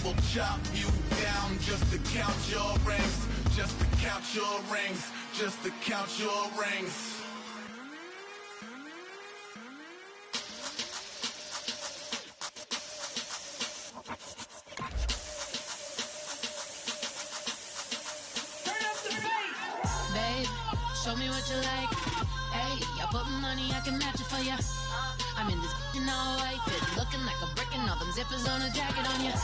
will chop you down just to count your rings, just to count your rings, just to count your rings. Show me what you like. Hey, I put money, I can match it for ya. I'm in this all white fit, looking like a brick and all them zippers on a jacket on ya.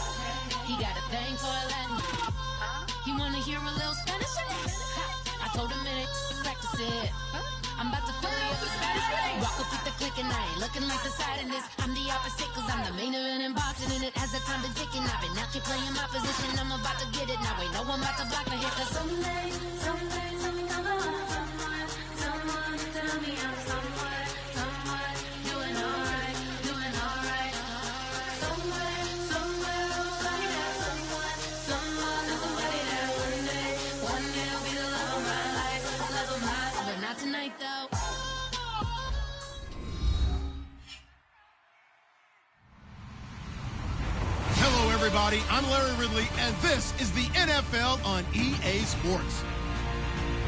He got a thing for a Latin. He wanna hear a little Spanish. I told him it ain't practice it. I'm about to fill you up with Spanish. Walk up with the click and I ain't looking like the side in this. I'm the opposite cause I'm the main event in boxing and it has the time been ticking. I've been out here playing my position. I'm about to get it now. Ain't no one about to block the hit cause someday something come along. Tell me I'm somewhere doing alright. Somewhere, somebody that somebody that one day will be the love of my life, but not tonight though. Hello everybody, I'm Larry Ridley, and this is the NFL on EA Sports.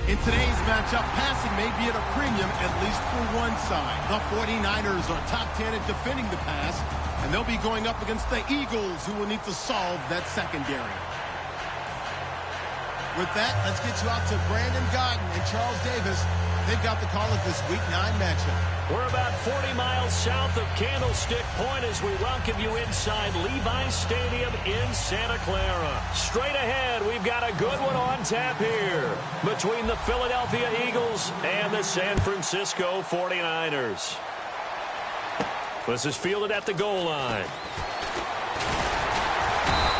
In today's matchup, passing may be at a premium, at least for one side. The 49ers are top 10 at defending the pass, and they'll be going up against the Eagles, who will need to solve that secondary. With that, let's get you out to Brandon Godden and Charles Davis. They've got the call of this Week 9 matchup. We're about 40 miles south of Candlestick Point as we welcome you inside Levi's Stadium in Santa Clara. Straight ahead, we've got a good one on tap here between the Philadelphia Eagles and the San Francisco 49ers. This is fielded at the goal line.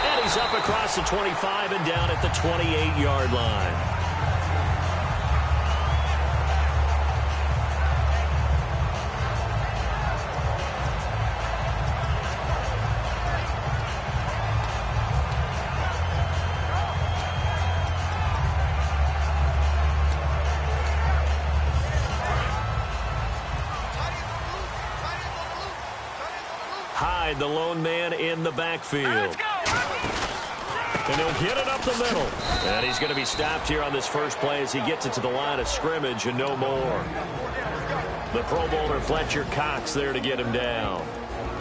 And he's up across the 25 and down at the 28-yard line. Hyde, the lone man in the backfield. And he'll get it up the middle. And he's going to be stopped here on this first play as he gets it to the line of scrimmage and no more. The Pro Bowler Fletcher Cox there to get him down.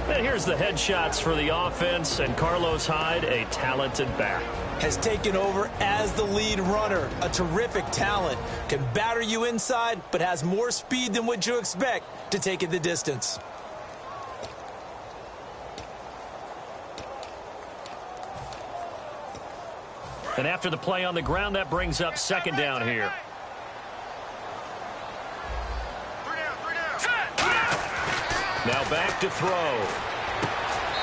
And here's the headshots for the offense, and Carlos Hyde, a talented back. Has taken over as the lead runner. A terrific talent. Can batter you inside, but has more speed than what you expect to take it the distance. And after the play on the ground, that brings up second down here. Now back to throw.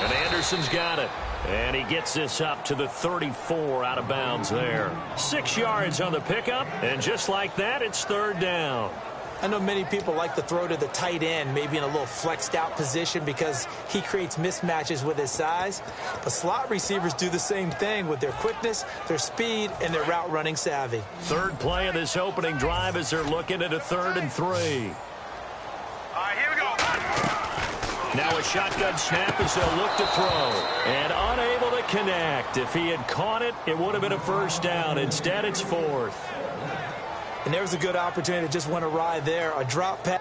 And Anderson's got it. And he gets this up to the 34 out of bounds there. 6 yards on the pickup. And just like that, it's third down. I know many people like to throw to the tight end, maybe in a little flexed out position because he creates mismatches with his size. But slot receivers do the same thing with their quickness, their speed, and their route running savvy. Third play of this opening drive as they're looking at a 3rd and 3. All right, here we go. Now a shotgun snap as they'll look to throw. And unable to connect. If he had caught it, it would have been a first down. Instead, it's 4th. And there's a good opportunity that just went awry there. A drop pass.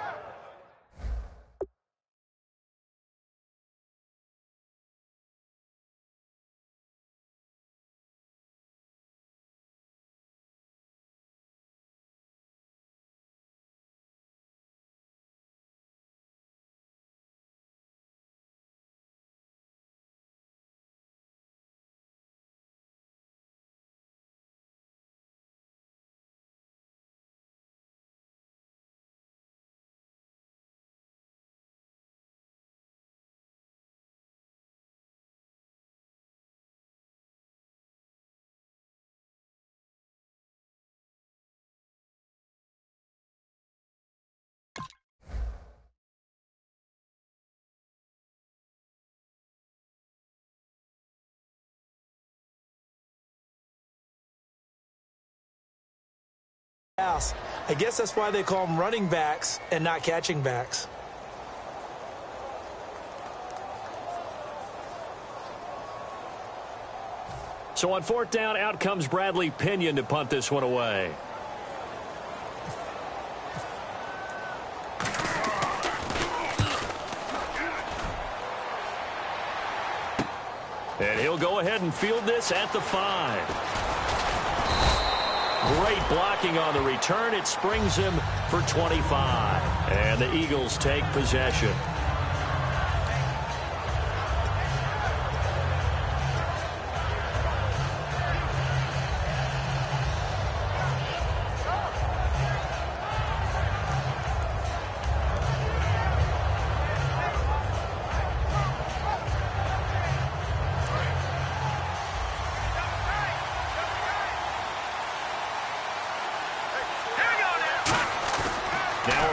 I guess that's why they call them running backs and not catching backs. So on 4th down, out comes Bradley Pinion to punt this one away. And he'll go ahead and field this at the 5. Great blocking on the return. It springs him for 25. And the Eagles take possession.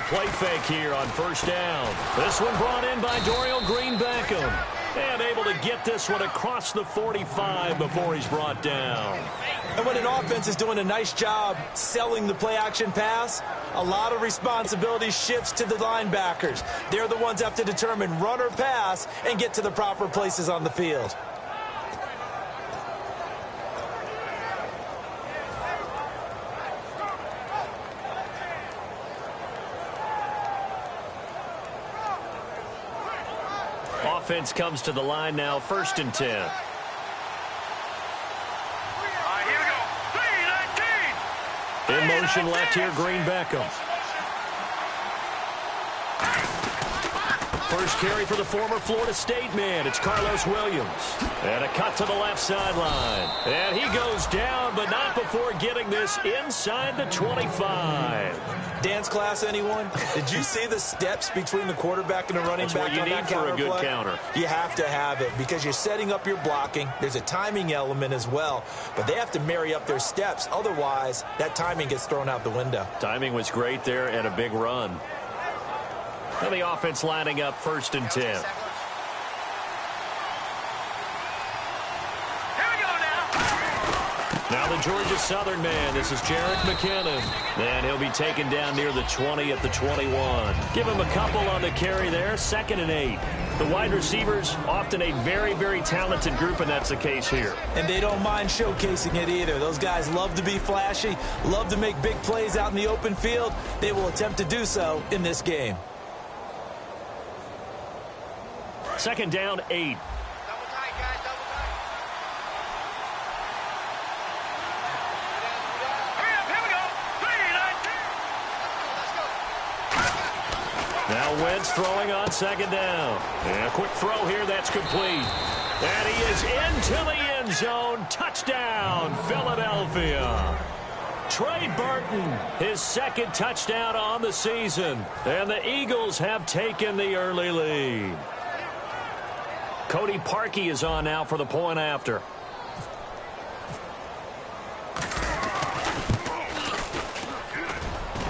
Play fake here on 1st down. This one brought in by Dorial Green-Beckham. And able to get this one across the 45 before he's brought down. And when an offense is doing a nice job selling the play-action pass, a lot of responsibility shifts to the linebackers. They're the ones that have to determine run or pass and get to the proper places on the field. Offense comes to the line now, 1st and 10. All right, here we go. 3-19. In motion left here, Green-Beckham. First carry for the former Florida State man. It's Carlos Williams. And a cut to the left sideline. And he goes down, but not before getting this inside the 25. Dance class, anyone? Did you see the steps between the quarterback and the running back on that counter play? That's what you need for a good counter. You have to have it because you're setting up your blocking. There's a timing element as well, but they have to marry up their steps. Otherwise, that timing gets thrown out the window. Timing was great there and a big run. And the offense lining up 1st and 10. Now the Georgia Southern man, this is Jerick McKinnon. And he'll be taken down near the 20 at the 21. Give him a couple on the carry there, 2nd and 8. The wide receivers, often a very, very talented group, and that's the case here. And they don't mind showcasing it either. Those guys love to be flashy, love to make big plays out in the open field. They will attempt to do so in this game. 2nd down, 8. Now Wentz throwing on 2nd down. And a quick throw here, that's complete. And he is into the end zone. Touchdown, Philadelphia. Trey Burton, his 2nd touchdown on the season. And the Eagles have taken the early lead. Cody Parkey is on now for the point after.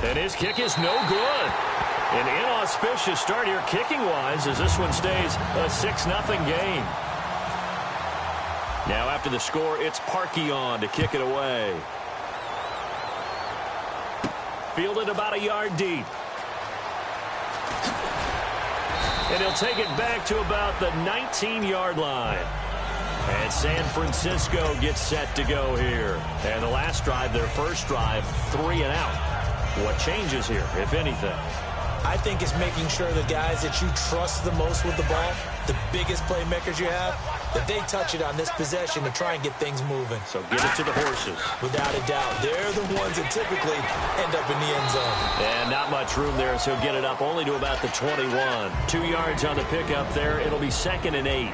And his kick is no good. An inauspicious start here kicking-wise as this one stays a 6-0 game. Now after the score, it's Parkey on to kick it away. Fielded about a yard deep. And he'll take it back to about the 19-yard line. And San Francisco gets set to go here. And the last drive, their first drive, 3 and out. What changes here, if anything? I think it's making sure the guys that you trust the most with the ball, the biggest playmakers you have, that they touch it on this possession to try and get things moving. So get it to the horses. Without a doubt. They're the ones that typically end up in the end zone. And not much room there, so he'll get it up only to about the 21. 2 yards on the pickup there. It'll be 2nd and 8.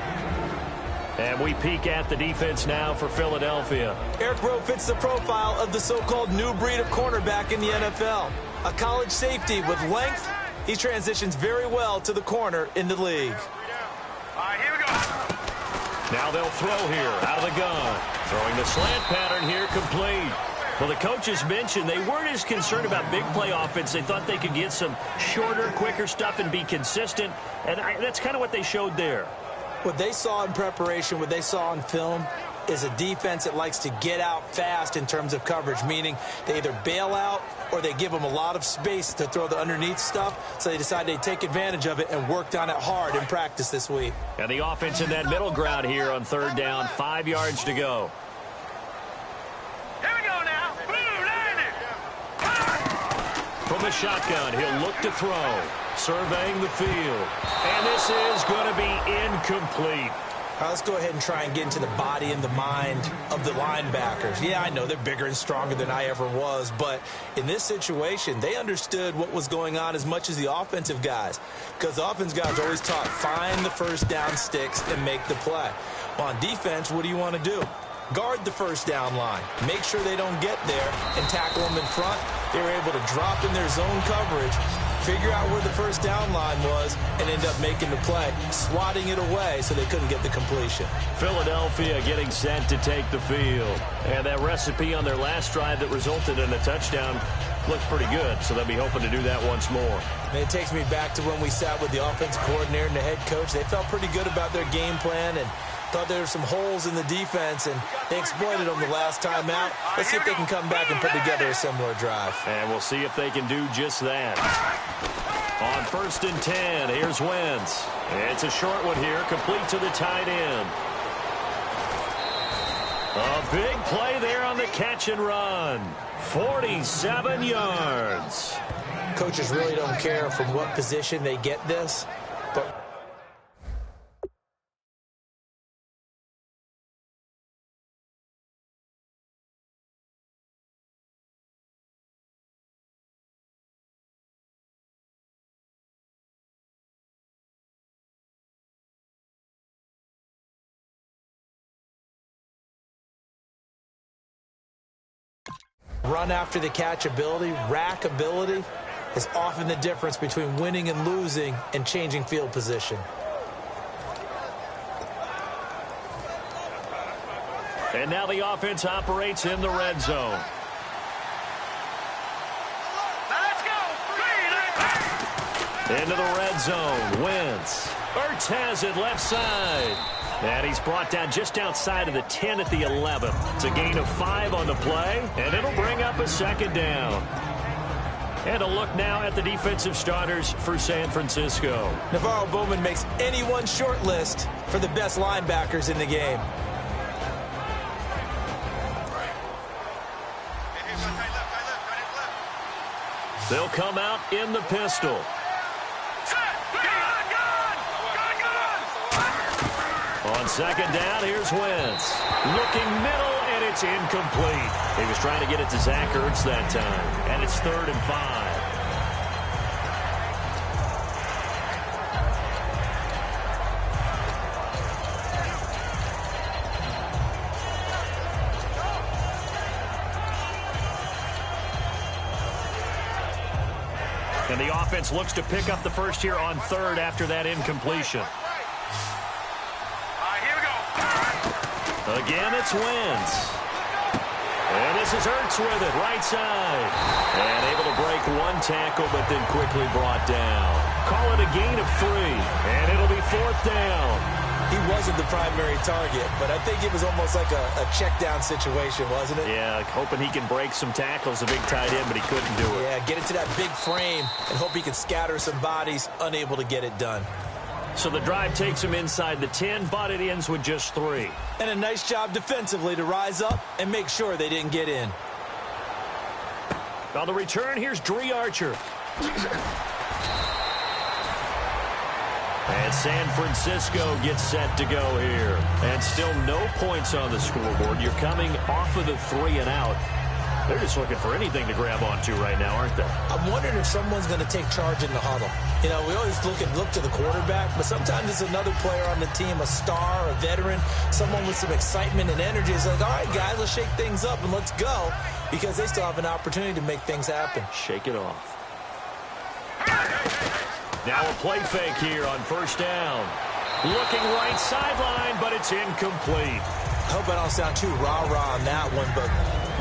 And we peek at the defense now for Philadelphia. Eric Rowe fits the profile of the so-called new breed of cornerback in the NFL. A college safety with length. He transitions very well to the corner in the league. All right, here we go. Now they'll throw here out of the gun. Throwing the slant pattern here complete. Well, the coaches mentioned they weren't as concerned about big play offense. They thought they could get some shorter, quicker stuff and be consistent. And that's kind of what they showed there. What they saw in preparation, what they saw on film, is a defense that likes to get out fast in terms of coverage, meaning they either bail out or they give them a lot of space to throw the underneath stuff, so they decided they'd take advantage of it and worked on it hard in practice this week. And the offense in that middle ground here on 3rd down, 5 yards to go. From the shotgun, he'll look to throw. Surveying the field. And this is going to be incomplete. All right, let's go ahead and try and get into the body and the mind of the linebackers. Yeah, I know they're bigger and stronger than I ever was, but in this situation, they understood what was going on as much as the offensive guys, because the offensive guys are always taught, find the first down sticks and make the play. Well, on defense, what do you want to do? Guard the first down line. Make sure they don't get there and tackle them in front. They were able to drop in their zone coverage, figure out where the first down line was, and end up making the play, swatting it away so they couldn't get the completion. Philadelphia getting set to take the field. And that recipe on their last drive that resulted in a touchdown looks pretty good, so they'll be hoping to do that once more. And it takes me back to when we sat with the offensive coordinator and the head coach. They felt pretty good about their game plan and thought there were some holes in the defense, and they exploited them the last time out. Let's see if they can come back and put together a similar drive. And we'll see if they can do just that. On 1st and 10, here's Wentz. It's a short one here, complete to the tight end. A big play there on the catch and run. 47 yards. Coaches really don't care from what position they get this, but run after the catch ability, rack ability, is often the difference between winning and losing and changing field position. And now the offense operates in the red zone. Into the red zone. Wentz. Ertz has it left side. And he's brought down just outside of the 10 at the 11. It's a gain of 5 on the play, and it'll bring up a second down. And a look now at the defensive starters for San Francisco. Navarro Bowman makes anyone's short list for the best linebackers in the game. They'll come out in the pistol. On second down, here's Wentz. Looking middle, and it's incomplete. He was trying to get it to Zach Ertz that time, and it's 3rd and 5. And the offense looks to pick up the first here on 3rd after that incompletion. Again, it's Wentz. And this is Ertz with it, right side. And able to break one tackle, but then quickly brought down. Call it a gain of 3, and it'll be 4th down. He wasn't the primary target, but I think it was almost like a check down situation, wasn't it? Yeah, hoping he can break some tackles, a big tight end, but he couldn't do it. Yeah, get it to that big frame and hope he can scatter some bodies, unable to get it done. So the drive takes him inside the 10, but it ends with just 3. And a nice job defensively to rise up and make sure they didn't get in. On the return, here's Dree Archer. And San Francisco gets set to go here. And still no points on the scoreboard. You're coming off of the 3 and out. They're just looking for anything to grab onto right now, aren't they? I'm wondering if someone's going to take charge in the huddle. You know, we always look to the quarterback, but sometimes it's another player on the team, a star, a veteran, someone with some excitement and energy. It's like, all right, guys, let's shake things up and let's go, because they still have an opportunity to make things happen. Shake it off. Now a play fake here on 1st down. Looking right sideline, but it's incomplete. I hope I don't sound too rah-rah on that one, but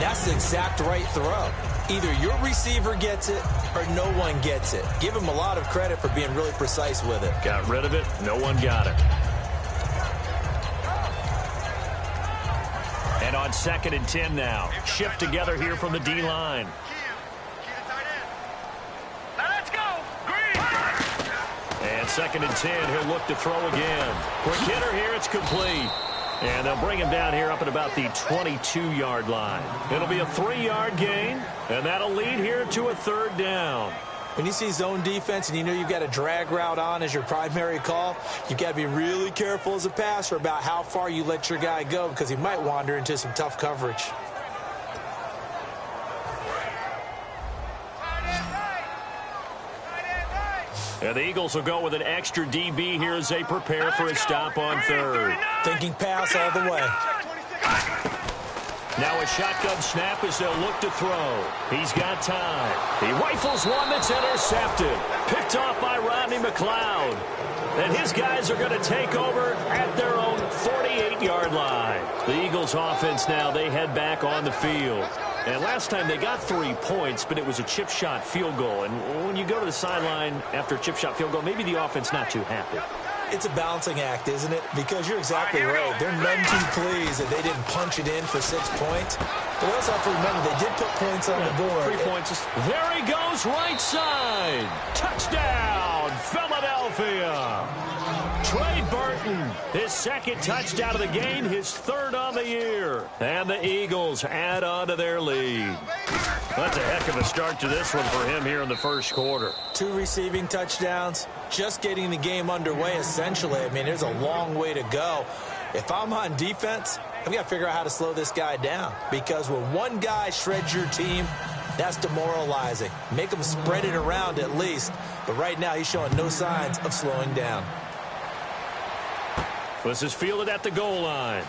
that's the exact right throw. Either your receiver gets it or no one gets it. Give him a lot of credit for being really precise with it. Got rid of it. No one got it. And on 2nd and 10 now. Shift together here from the D-line. Let's go! Green! And 2nd and 10. He'll look to throw again. Quick hitter here. It's complete. And they'll bring him down here up at about the 22-yard line. It'll be a 3-yard gain, and that'll lead here to a 3rd down. When you see zone defense and you know you've got a drag route on as your primary call, you've got to be really careful as a passer about how far you let your guy go because he might wander into some tough coverage. And the Eagles will go with an extra DB here as they prepare for a stop on 3rd. Thinking pass all the way. Now a shotgun snap as they'll look to throw. He's got time. He rifles one that's intercepted. Picked off by Rodney McLeod. And his guys are going to take over at their own 48-yard line. The Eagles offense now, they head back on the field. And last time they got 3 points, but it was a chip shot field goal. And when you go to the sideline after a chip shot field goal, maybe the offense not too happy. It's a balancing act, isn't it? Because you're exactly right. They're none too pleased that they didn't punch it in for 6 points. But we also have to remember they did put points on the board. 3 points. There he goes, right side. Touchdown, Philadelphia. Trey Burton, his 2nd touchdown of the game, his 3rd on the year. And the Eagles add on to their lead. That's a heck of a start to this one for him here in the 1st quarter. 2 receiving touchdowns, just getting the game underway essentially. I mean, there's a long way to go. If I'm on defense, I've got to figure out how to slow this guy down. Because when one guy shreds your team, that's demoralizing. Make him spread it around at least. But right now, he's showing no signs of slowing down. This is fielded at the goal line.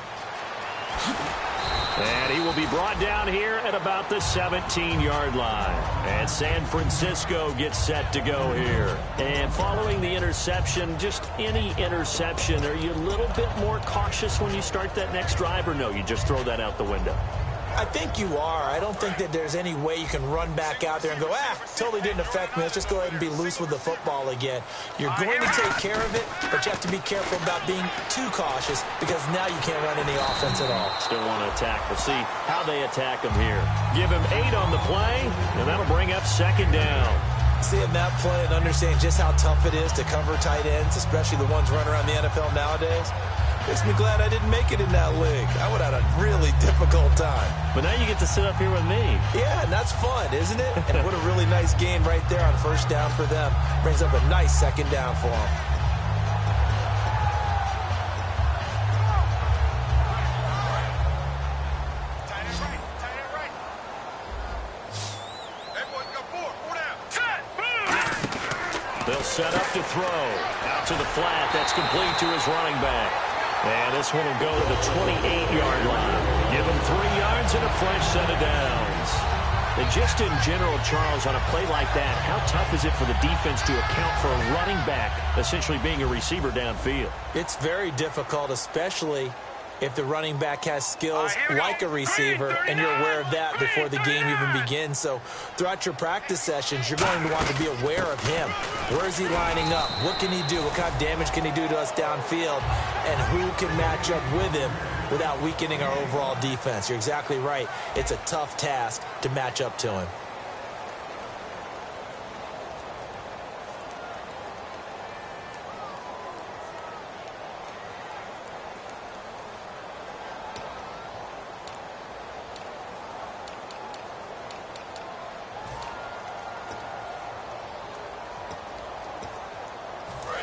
And he will be brought down here at about the 17-yard line. And San Francisco gets set to go here. And following the interception, just any interception, are you a little bit more cautious when you start that next drive, or no, you just throw that out the window? I think you are. I don't think that there's any way you can run back out there and go, totally didn't affect me. Let's just go ahead and be loose with the football again. You're going to take care of it, but you have to be careful about being too cautious because now you can't run any offense at all. Still want to attack. We'll see how they attack him here. Give him 8 on the play, and that'll bring up 2nd down. Seeing that play and understanding just how tough it is to cover tight ends, especially the ones running around the NFL nowadays, makes me glad I didn't make it in that league. I would have had a really difficult time. But now you get to sit up here with me. Yeah, and that's fun, isn't it? And what a really nice game right there on 1st down for them. Brings up a nice 2nd down for them. They'll set up to throw. Out to the flat. That's complete to his running back. And this one will go to the 28-yard line. Give him 3 yards and a fresh set of downs. And just in general, Charles, on a play like that, how tough is it for the defense to account for a running back essentially being a receiver downfield? It's very difficult, especially if the running back has skills like a receiver, and you're aware of that before the game even begins. So throughout your practice sessions, you're going to want to be aware of him. Where is he lining up? What can he do? What kind of damage can he do to us downfield? And who can match up with him without weakening our overall defense? You're exactly right. It's a tough task to match up to him.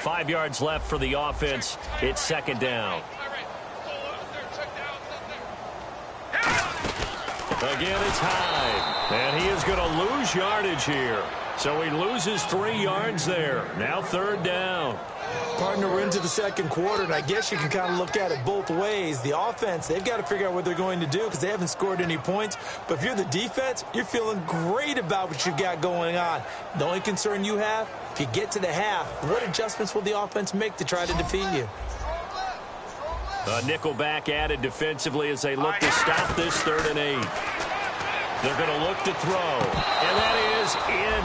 Five yards left for the offense. It's 2nd down. Again, it's Hyde. And he is going to lose yardage here. So he loses 3 yards there. Now 3rd down. Partner, we're into the 2nd quarter, and I guess you can kind of look at it both ways. The offense, they've got to figure out what they're going to do because they haven't scored any points. But if you're the defense, you're feeling great about what you've got going on. The only concern you have, if you get to the half, what adjustments will the offense make to try to defeat you? A nickel back added defensively as they look to stop this 3rd and 8. They're going to look to throw, and that is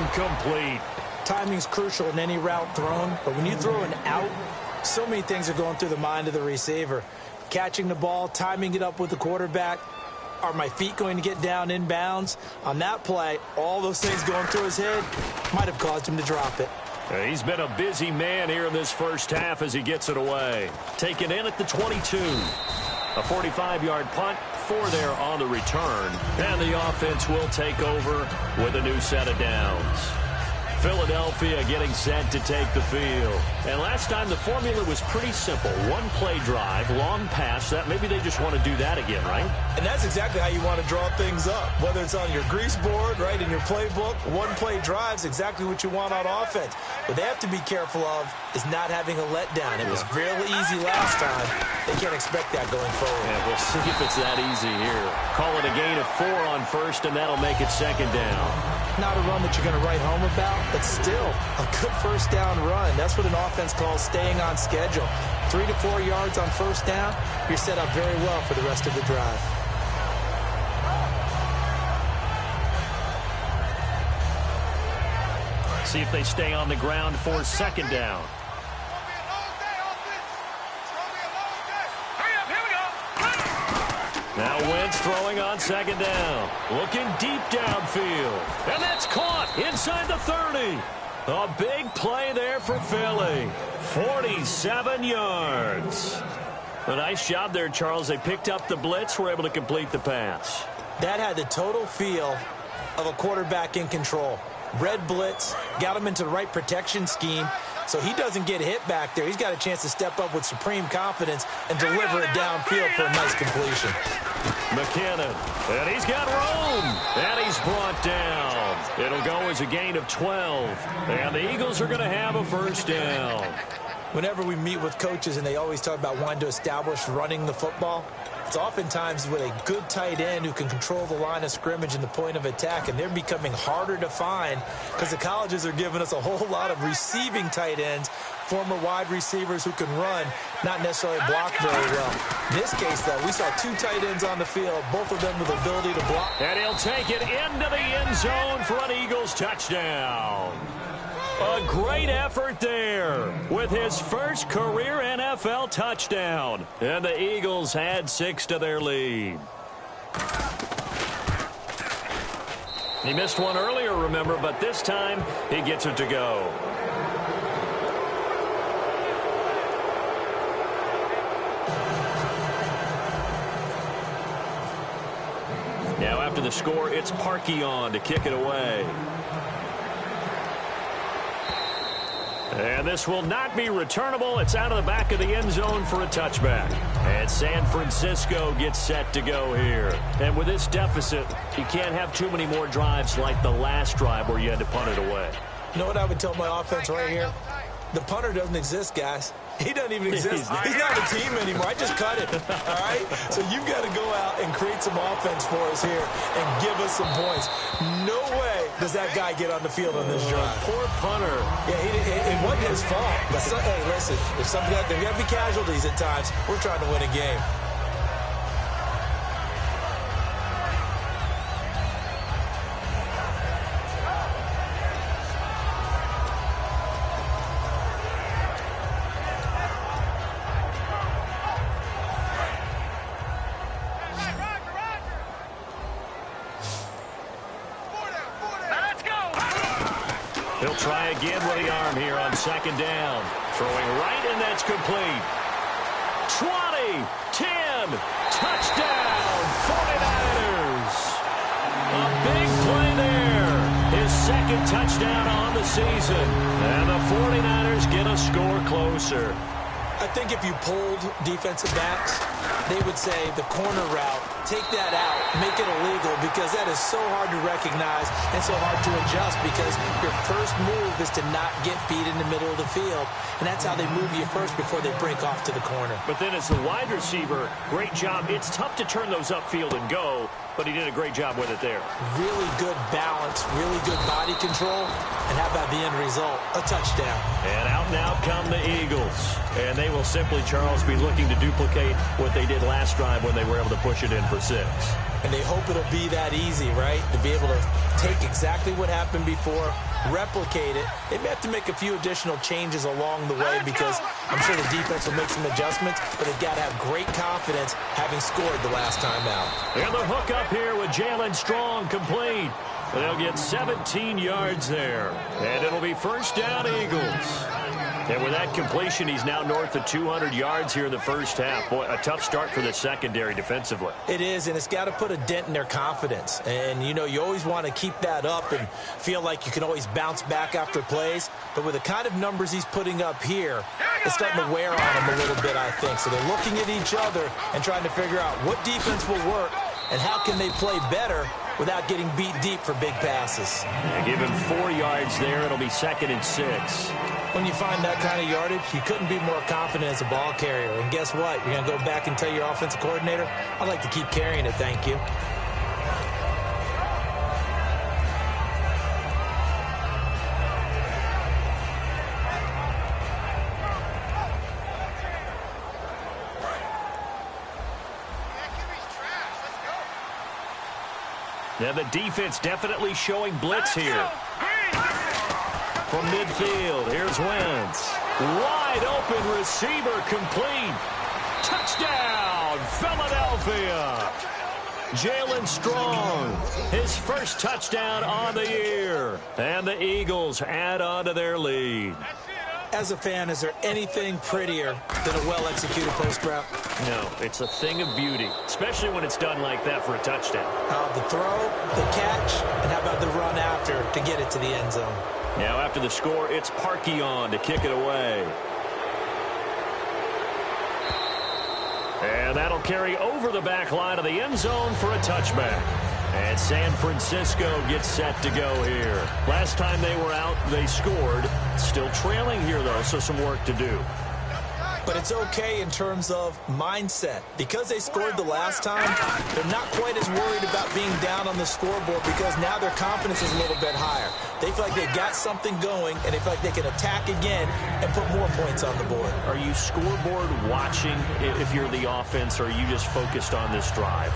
incomplete. Timing's crucial in any route thrown, but when you throw an out, so many things are going through the mind of the receiver. Catching the ball, timing it up with the quarterback. Are my feet going to get down in bounds? On that play, all those things going through his head might have caused him to drop it. He's been a busy man here in this 1st half as he gets it away. Taken in at the 22. A 45-yard punt, 4 there on the return. And the offense will take over with a new set of downs. Philadelphia getting set to take the field. And last time the formula was pretty simple. One-play drive, long pass. That maybe they just want to do that again, right? And that's exactly how you want to draw things up. Whether it's on your grease board, right, in your playbook, one-play drive's exactly what you want on offense. What they have to be careful of is not having a letdown. It was really easy last time. They can't expect that going forward. Yeah, we'll see if it's that easy here. Call it a gain of 4 on first, and that'll make it second down. Not a run that you're going to write home about, but still a good first down run. That's what an offense calls staying on schedule. 3 to 4 yards on first down, you're set up very well for the rest of the drive. See if they stay on the ground for second down. Now Wentz throwing on second down. Looking deep downfield. And that's caught inside the 30. A big play there for Philly. 47 yards. A nice job there, Charles. They picked up the blitz, were able to complete the pass. That had the total feel of a quarterback in control. Red blitz, got him into the right protection scheme, so he doesn't get hit back there. He's got a chance to step up with supreme confidence and deliver it downfield for a nice completion. McKinnon, and he's got room, and he's brought down. It'll go as a gain of 12, and the Eagles are going to have a first down. Whenever we meet with coaches and they always talk about wanting to establish running the football, it's oftentimes with a good tight end who can control the line of scrimmage and the point of attack, and they're becoming harder to find because the colleges are giving us a whole lot of receiving tight ends, former wide receivers who can run, not necessarily block very well. In this case, though, we saw 2 tight ends on the field, both of them with the ability to block. And he'll take it into the end zone for an Eagles touchdown. A great effort there with his first career NFL touchdown. And the Eagles add 6 to their lead. He missed one earlier, remember, but this time he gets it to go. Now after the score, it's Parkey on to kick it away. And this will not be returnable. It's out of the back of the end zone for a touchback. And San Francisco gets set to go here. And with this deficit, you can't have too many more drives like the last drive where you had to punt it away. You know what I would tell my offense right here? The punter doesn't exist, guys. He doesn't even exist. He's not a team anymore. I just cut it, all right? So you've got to go out and create some offense for us here and give us some points. No way does that guy get on the field on this drive. Poor punter. Yeah, it wasn't his fault. But hey, listen, there's something like there got to be casualties at times. We're trying to win a game. He'll try again with the arm here on second down. Throwing right, and that's complete. 20, 10, touchdown, 49ers. A big play there. His second touchdown on the season. And the 49ers get a score closer. I think if you polled defensive backs, they would say the corner route, take that out, make it illegal, because that is so hard to recognize and so hard to adjust, because your first move is to not get beat in the middle of the field, and that's how they move you first before they break off to the corner. But then as the wide receiver, great job. It's tough to turn those upfield and go, but he did a great job with it there. Really good balance, really good body control, and how about the end result? A touchdown. And out come the Eagles. And they will simply, Charles, be looking to duplicate what they did last drive when they were able to push it in for 6. And they hope it'll be that easy, right? To be able to take exactly what happened before, replicate it. They may have to make a few additional changes along the way, because I'm sure the defense will make some adjustments, but they've got to have great confidence having scored the last time out. And the hook up here with Jalen Strong complete. They'll get 17 yards there. And it'll be first down, Eagles. And with that completion, he's now north of 200 yards here in the first half. Boy, a tough start for the secondary defensively. It is, and it's got to put a dent in their confidence. And, you know, you always want to keep that up and feel like you can always bounce back after plays. But with the kind of numbers he's putting up here, it's starting to wear on him a little bit, I think. So they're looking at each other and trying to figure out what defense will work and how can they play better without getting beat deep for big passes. Yeah, give him 4 yards there. It'll be 2nd and 6. When you find that kind of yardage, you couldn't be more confident as a ball carrier. And guess what? You're going to go back and tell your offensive coordinator, I'd like to keep carrying it, thank you. Now the defense definitely showing blitz here. From midfield, here's Wentz. Wide open receiver complete. Touchdown, Philadelphia. Jalen Strong, his first touchdown on the year. And the Eagles add on to their lead. As a fan, is there anything prettier than a well-executed post route? No, it's a thing of beauty, especially when it's done like that for a touchdown. The throw, the catch, and how about the run after to get it to the end zone? Now after the score, it's Parkey on to kick it away. And that'll carry over the back line of the end zone for a touchback. And San Francisco gets set to go here. Last time they were out, they scored. Still trailing here, though, so some work to do. But it's okay in terms of mindset. Because they scored the last time, they're not quite as worried about being down on the scoreboard because now their confidence is a little bit higher. They feel like they've got something going, and they feel like they can attack again and put more points on the board. Are you scoreboard watching if you're the offense, or are you just focused on this drive?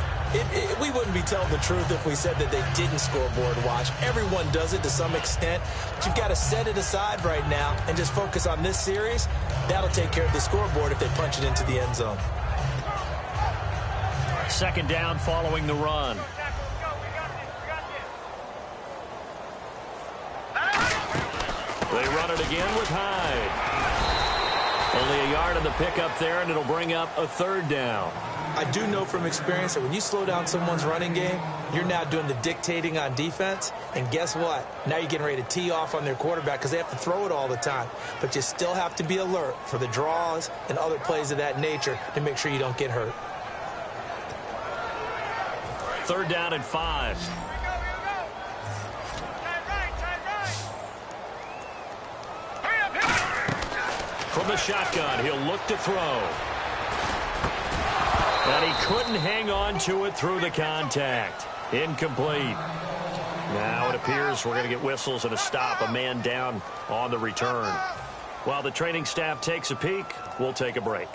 We wouldn't be telling the truth if we said that they didn't scoreboard watch. Everyone does it to some extent, but you've got to set it aside right now and just focus on this series. That'll take care of the scoreboard if they punch it into the end zone. 2nd down following the run. They run it again with Hyde. Only a yard on the pickup there, and it'll bring up a 3rd down. I do know from experience that when you slow down someone's running game, you're now doing the dictating on defense. And guess what? Now you're getting ready to tee off on their quarterback because they have to throw it all the time. But you still have to be alert for the draws and other plays of that nature to make sure you don't get hurt. 3rd down and 5. From the shotgun, he'll look to throw. And he couldn't hang on to it through the contact. Incomplete. Now it appears we're going to get whistles and a stop. A man down on the return. While the training staff takes a peek, we'll take a break.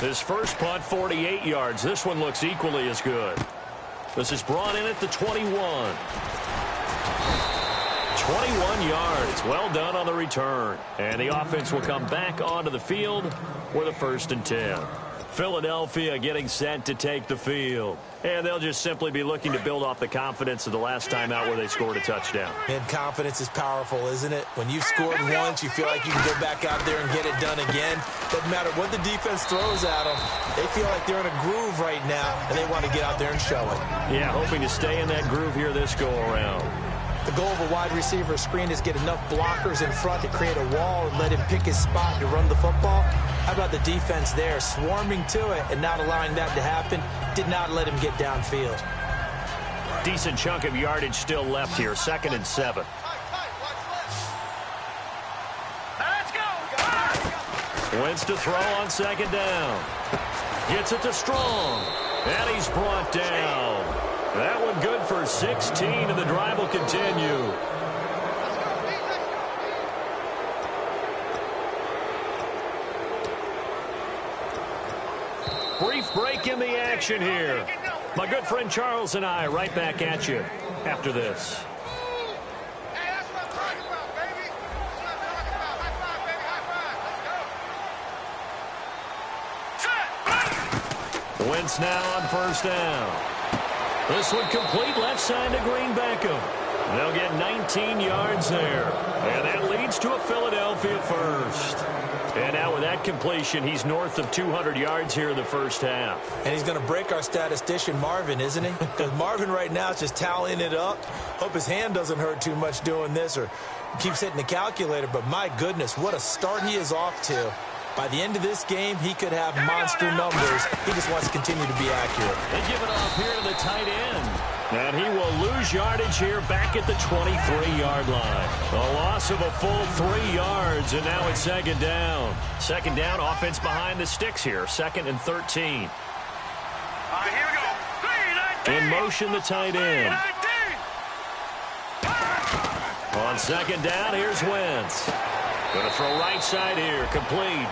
His first punt, 48 yards. This one looks equally as good. This is brought in at the 21. 21 yards. Well done on the return. And the offense will come back onto the field with a 1st and 10. Philadelphia getting set to take the field. And they'll just simply be looking to build off the confidence of the last time out where they scored a touchdown. And confidence is powerful, isn't it? When you've scored once, you feel like you can go back out there and get it done again. Doesn't matter what the defense throws at them. They feel like they're in a groove right now, and they want to get out there and show it. Yeah, hoping to stay in that groove here this go-around. The goal of a wide receiver screen is get enough blockers in front to create a wall and let him pick his spot to run the football. How about the defense there, swarming to it and not allowing that to happen? Did not let him get downfield. Decent chunk of yardage still left here. 2nd and 7. Let's go. Wentz to throw on 2nd down. Gets it to Strong. And he's brought down. That one good for 16, and the drive will continue. Brief break in the action here. My good friend Charles and I right back at you after this. Hey, that's what I'm talking about, baby. That's what I'm talking about. High five, baby. High five. Let's go. Wentz now on 1st down. This one complete left side to Green Beckham. They'll get 19 yards there. And that leads to a Philadelphia first. And now with that completion, he's north of 200 yards here in the first half. And he's going to break our statistician Marvin, isn't he? Because Marvin right now is just tallying it up. Hope his hand doesn't hurt too much doing this or keeps hitting the calculator. But my goodness, what a start he is off to. By the end of this game, he could have monster numbers. He just wants to continue to be accurate. They give it off here to the tight end. And he will lose yardage here back at the 23-yard line. A loss of a full 3 yards, and now it's second down. Second down, offense behind the sticks here. 2nd and 13. All right, here we go. In motion, the tight end. On second down, here's Wentz. Going to throw right side here, complete.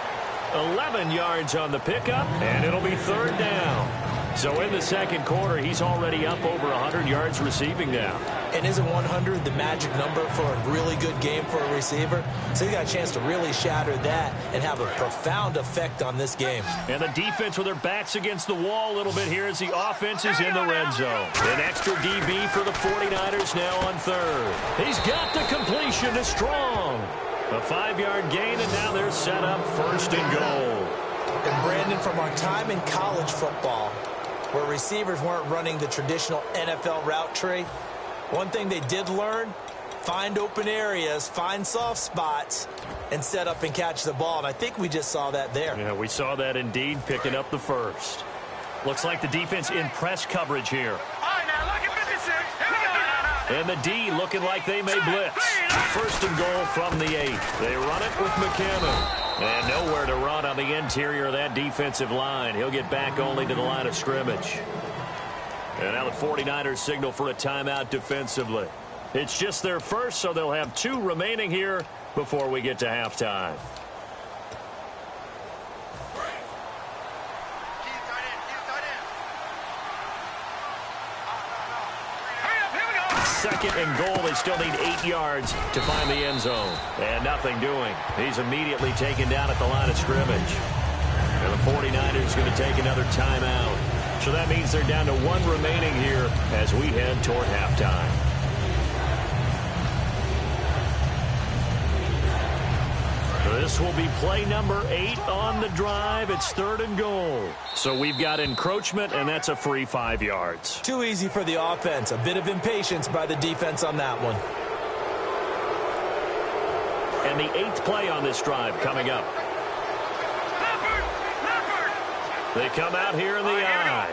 11 yards on the pickup, and it'll be third down. So in the second quarter, he's already up over 100 yards receiving now. And isn't 100 the magic number for a really good game for a receiver? So he got a chance to really shatter that and have a profound effect on this game. And the defense with their backs against the wall a little bit here as the offense is in the red zone. An extra DB for the 49ers now on third. He's got the completion to Strong. A 5-yard gain, and now they're set up first and goal. And Brandon, from our time in college football, where receivers weren't running the traditional NFL route tree, one thing they did learn, find open areas, find soft spots, and set up and catch the ball. And I think we just saw that there. Yeah, we saw that indeed, picking up the first. Looks like the defense in press coverage here. All right, now look at 56. Here we go. And the D looking like they may blitz. First and goal from the 8. They run it with McKinnon. And nowhere to run on the interior of that defensive line. He'll get back only to the line of scrimmage. And now the 49ers signal for a timeout defensively. It's just their first, so they'll have 2 remaining here before we get to halftime. Second and goal. They still need 8 yards to find the end zone. And nothing doing. He's immediately taken down at the line of scrimmage. And the 49ers going to take another timeout. So that means they're down to 1 remaining here as we head toward halftime. This will be play number 8 on the drive. It's 3rd and goal. So we've got encroachment, and that's a free 5 yards. Too easy for the offense. A bit of impatience by the defense on that one. And the 8th play on this drive coming up. They come out here in the eye.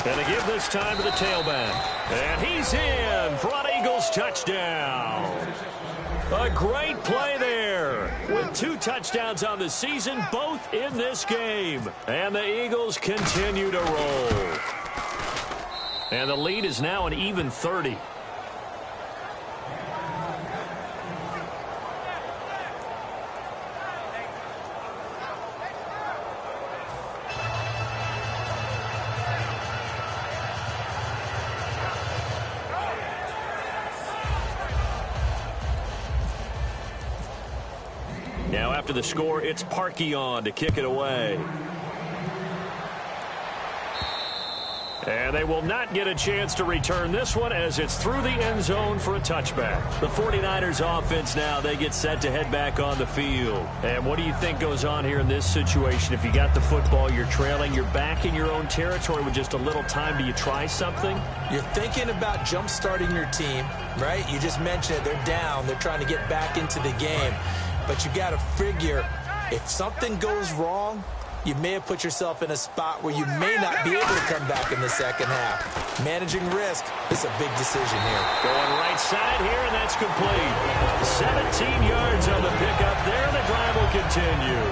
And they give this time to the tailback. And he's in. Front Eagles touchdown. A great play there. With 2 touchdowns on the season, both in this game. And the Eagles continue to roll. And the lead is now an even 30. Now after the score, it's Parkey on to kick it away. And they will not get a chance to return this one as it's through the end zone for a touchback. The 49ers offense now, they get set to head back on the field. And what do you think goes on here in this situation? If you got the football, you're trailing, you're back in your own territory with just a little time. Do you try something? You're thinking about jump-starting your team, right? You just mentioned it. They're down. They're trying to get back into the game. But you got to figure, if something goes wrong, you may have put yourself in a spot where you may not be able to come back in the second half. Managing risk is a big decision here. Going right side here, and that's complete. 17 yards on the pickup there, and the drive will continue.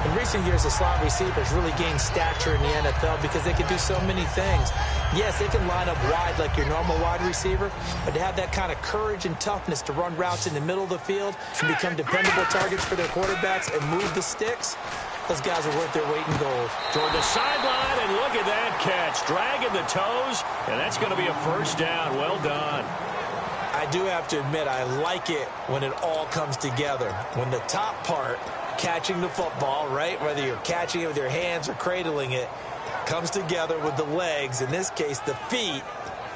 In recent years, the slot receivers really gained stature in the NFL because they can do so many things. Yes, they can line up wide like your normal wide receiver, but to have that kind of courage and toughness to run routes in the middle of the field and become dependable targets for their quarterbacks and move the sticks, those guys are worth their weight in gold. Toward the sideline, and look at that catch. Dragging the toes, and that's going to be a first down. Well done. I I do have to admit, I like it when it all comes together. When the top part, catching the football, right, whether you're catching it with your hands or cradling it, comes together with the legs, in this case the feet,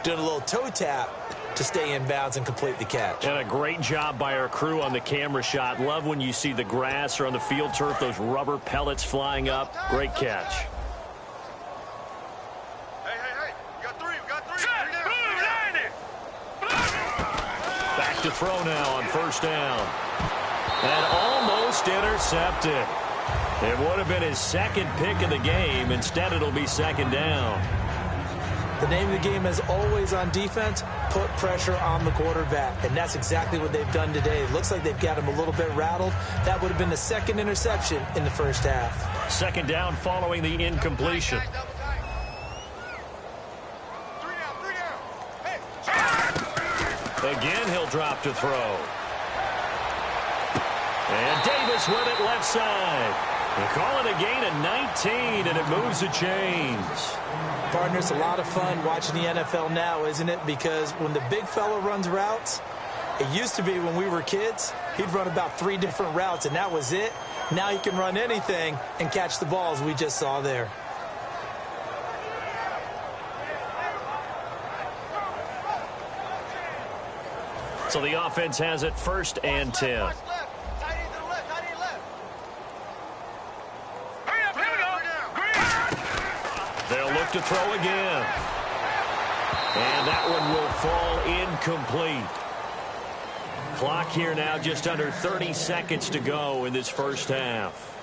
doing a little toe tap to stay in bounds and complete the catch. And a great job by our crew on the camera shot. Love when you see the grass or on the field turf, those rubber pellets flying up. Great catch. Hey, we got three. Back to throw now on first down. And almost intercepted. It would have been his second pick of the game. Instead, it'll be second down. The name of the game is always on defense, put pressure on the quarterback. And that's exactly what they've done today. It looks like they've got him a little bit rattled. That would have been the second interception in the first half. Second down following the incompletion. Again, he'll drop to throw. And Davis with it left side. They call it a gain of 19, and it moves the chains. Partner, it's a lot of fun watching the NFL now, isn't it? Because when the big fella runs routes, it used to be when we were kids, he'd run about 3 different routes, and that was it. Now he can run anything and catch the balls we just saw there. So the offense has it first and 10. They'll look to throw again. And that one will fall incomplete. Clock here now just under 30 seconds to go in this first half.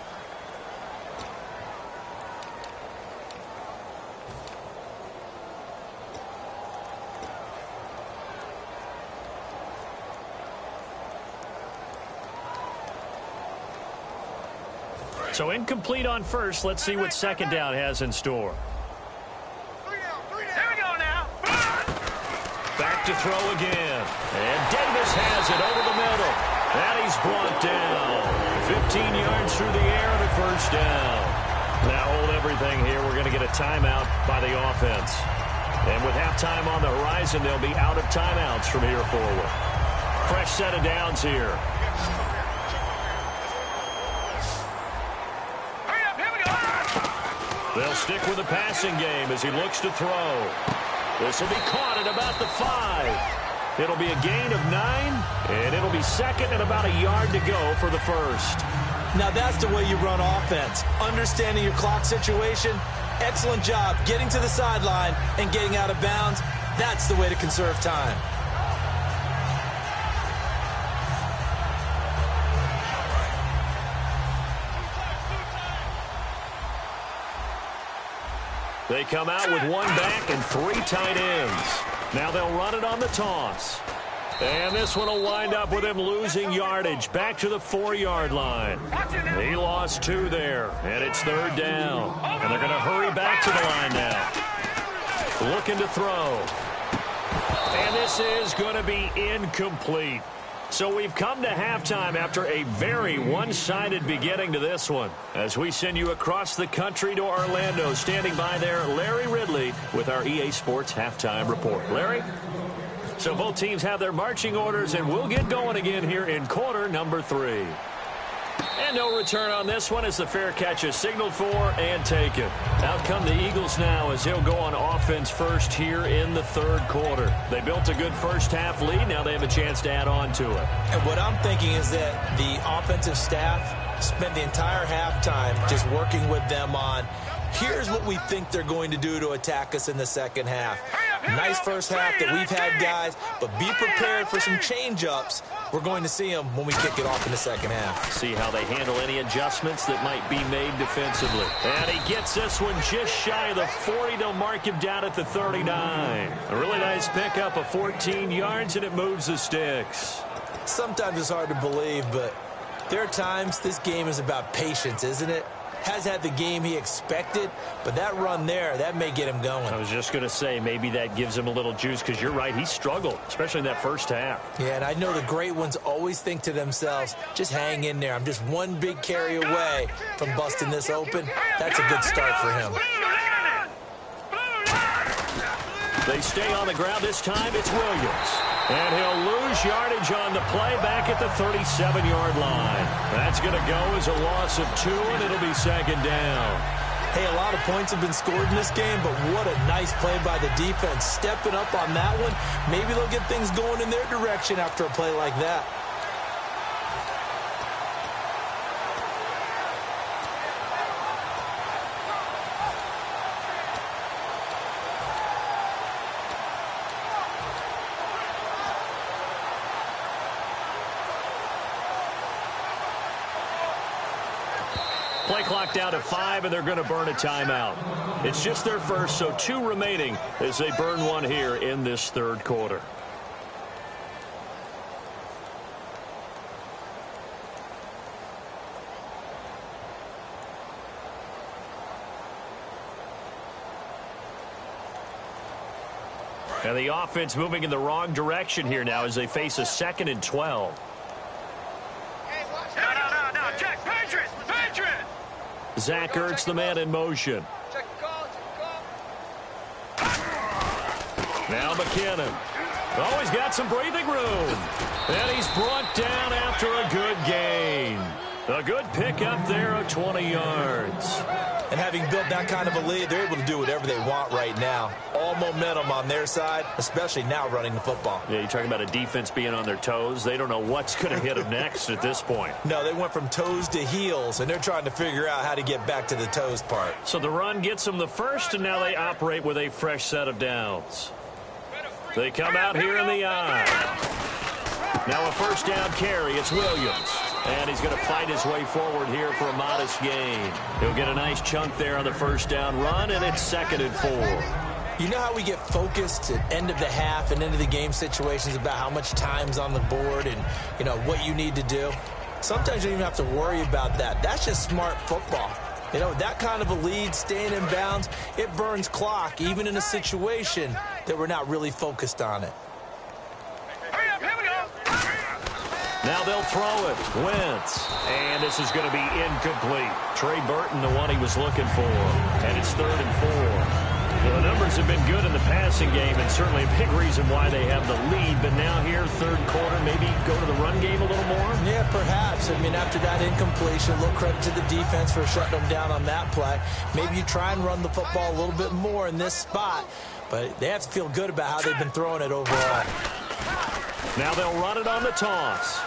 So incomplete on first. Let's see what second down has in store. Here we go now. Back to throw again. And Davis has it over the middle. And he's brought down. 15 yards through the air and a first down. Now hold everything here. We're going to get a timeout by the offense. And with halftime on the horizon, they'll be out of timeouts from here forward. Fresh set of downs here. They'll stick with the passing game as he looks to throw. This will be caught at about the 5. It'll be a gain of 9, and it'll be second and about a yard to go for the first. Now that's the way you run offense. Understanding your clock situation. Excellent job getting to the sideline and getting out of bounds. That's the way to conserve time. They come out with 1 back and 3 tight ends. Now they'll run it on the toss. And this one will wind up with him losing yardage back to the 4-yard line. He lost 2 there, and it's third down. And they're going to hurry back to the line now. Looking to throw. And this is going to be incomplete. So we've come to halftime after a very one-sided beginning to this one. As we send you across the country to Orlando, standing by there, Larry Ridley with our EA Sports Halftime Report. Larry? So both teams have their marching orders, and we'll get going again here in quarter number 3. And no return on this one as the fair catch is signaled for and taken. Out come the Eagles now as they'll go on offense first here in the third quarter. They built a good first half lead. Now they have a chance to add on to it. And what I'm thinking is that the offensive staff spent the entire halftime just working with them on, here's what we think they're going to do to attack us in the second half. Nice first half that we've had, guys, but be prepared for some change-ups. We're going to see them when we kick it off in the second half. See how they handle any adjustments that might be made defensively. And he gets this one just shy of the 40. They'll mark him down at the 39. A really nice pickup of 14 yards, and it moves the sticks. Sometimes it's hard to believe, but there are times this game is about patience, isn't it? Has had the game he expected, but that run there, that may get him going. I was just going to say, maybe that gives him a little juice, because you're right, he struggled, especially in that first half. Yeah, and I know the great ones always think to themselves, just hang in there. I'm just one big carry away from busting this open. That's a good start for him. They stay on the ground this time. It's Williams. And he'll lose yardage on the play back at the 37-yard line. That's going to go as a loss of 2, and it'll be second down. Hey, a lot of points have been scored in this game, but what a nice play by the defense. Stepping up on that one, maybe they'll get things going in their direction after a play like that. Play clock down to 5, and they're going to burn a timeout. It's just their first, so 2 remaining as they burn one here in this third quarter. And the offense moving in the wrong direction here now as they face a 2nd and 12. No, check, Patriot! Zach Ertz, the man in motion. Check the call. Now McKinnon. Oh, he's got some breathing room. And he's brought down after a good gain. A good pickup there of 20 yards. And having built that kind of a lead, they're able to do whatever they want right now. All momentum on their side, especially now running the football. Yeah, you're talking about a defense being on their toes. They don't know what's going to hit them next at this point. No, they went from toes to heels, and they're trying to figure out how to get back to the toes part. So the run gets them the first, and now they operate with a fresh set of downs. They come out here in the eye. Now a first down carry. It's Williams. And he's going to fight his way forward here for a modest gain. He'll get a nice chunk there on the first down run, and it's 2nd and 4. You know how we get focused at end of the half and end of the game situations about how much time's on the board and, you know, what you need to do? Sometimes you don't even have to worry about that. That's just smart football. You know, that kind of a lead, staying in bounds, it burns clock, even in a situation that we're not really focused on it. Now they'll throw it. Wentz. And this is going to be incomplete. Trey Burton, the one he was looking for. And it's 3rd and 4. Well, the numbers have been good in the passing game, and certainly a big reason why they have the lead. But now here, third quarter, maybe go to the run game a little more? Yeah, perhaps. I mean, after that incompletion, a little credit to the defense for shutting them down on that play. Maybe you try and run the football a little bit more in this spot. But they have to feel good about how they've been throwing it overall. Now they'll run it on the toss.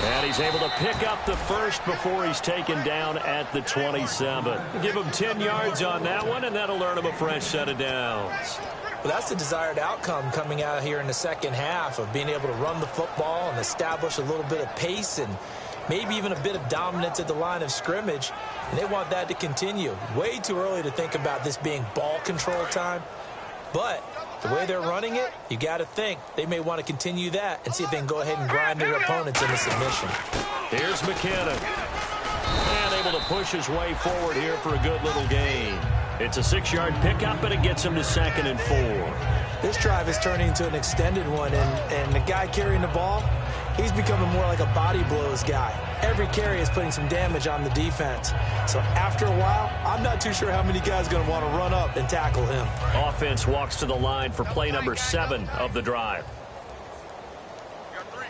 And he's able to pick up the first before he's taken down at the 27. Give him 10 yards on that one, and that'll earn him a fresh set of downs. Well, that's the desired outcome coming out here in the second half of being able to run the football and establish a little bit of pace and maybe even a bit of dominance at the line of scrimmage. And they want that to continue. Way too early to think about this being ball control time. But the way they're running it, you got to think they may want to continue that and see if they can go ahead and grind their opponents into submission. Here's McKinnon. And able to push his way forward here for a good little gain. It's a 6-yard pickup, and it gets him to 2nd and 4. This drive is turning into an extended one, and the guy carrying the ball, he's becoming more like a body blows guy. Every carry is putting some damage on the defense. So after a while, I'm not too sure how many guys are going to want to run up and tackle him. Offense walks to the line for play number 7 of the drive.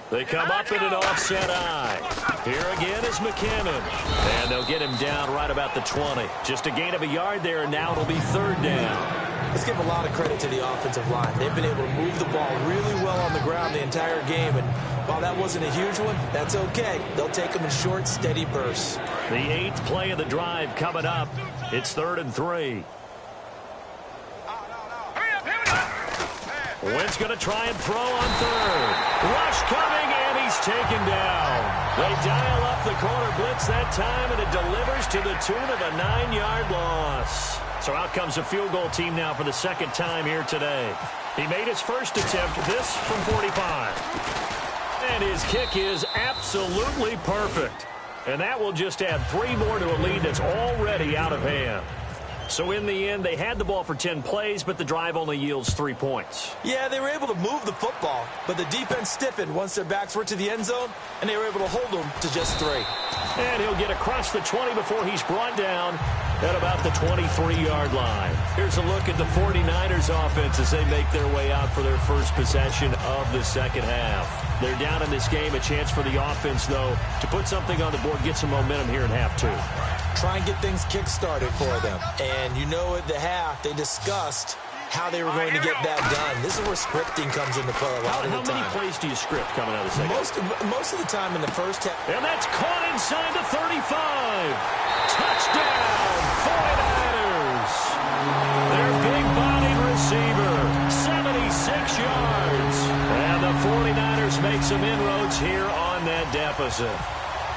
They come up in an offset eye. Here again is McKinnon. And they'll get him down right about the 20. Just a gain of a yard there, and now it'll be 3rd down. Let's give a lot of credit to the offensive line. They've been able to move the ball really well on the ground the entire game. And while that wasn't a huge one, that's okay. They'll take them in short, steady bursts. The 8th play of the drive coming up. It's 3rd and 3. Wentz going to try and throw on 3rd. Rush coming, and he's taken down. They dial up the corner blitz that time, and it delivers to the tune of a 9-yard loss. So out comes a field goal team now for the 2nd time here today. He made his first attempt, this from 45. And his kick is absolutely perfect. And that will just add 3 more to a lead that's already out of hand. So in the end, they had the ball for 10 plays, but the drive only yields 3 points. Yeah, they were able to move the football, but the defense stiffened once their backs were to the end zone, and they were able to hold them to just 3. And he'll get across the 20 before he's brought down at about the 23-yard line. Here's a look at the 49ers offense as they make their way out for their first possession of the second half. They're down in this game. A chance for the offense, though, to put something on the board, get some momentum here in half two. Try and get things kick-started for them. And you know at the half, they discussed how they were going to get that done. This is where scripting comes into play a lot of the time. How many plays do you script coming out of the second? Most of the time in the first half. And that's caught inside the 35. Touchdown, 49ers. Their big-bodied receiver, 76 yards. And the 49ers make some inroads here on that deficit.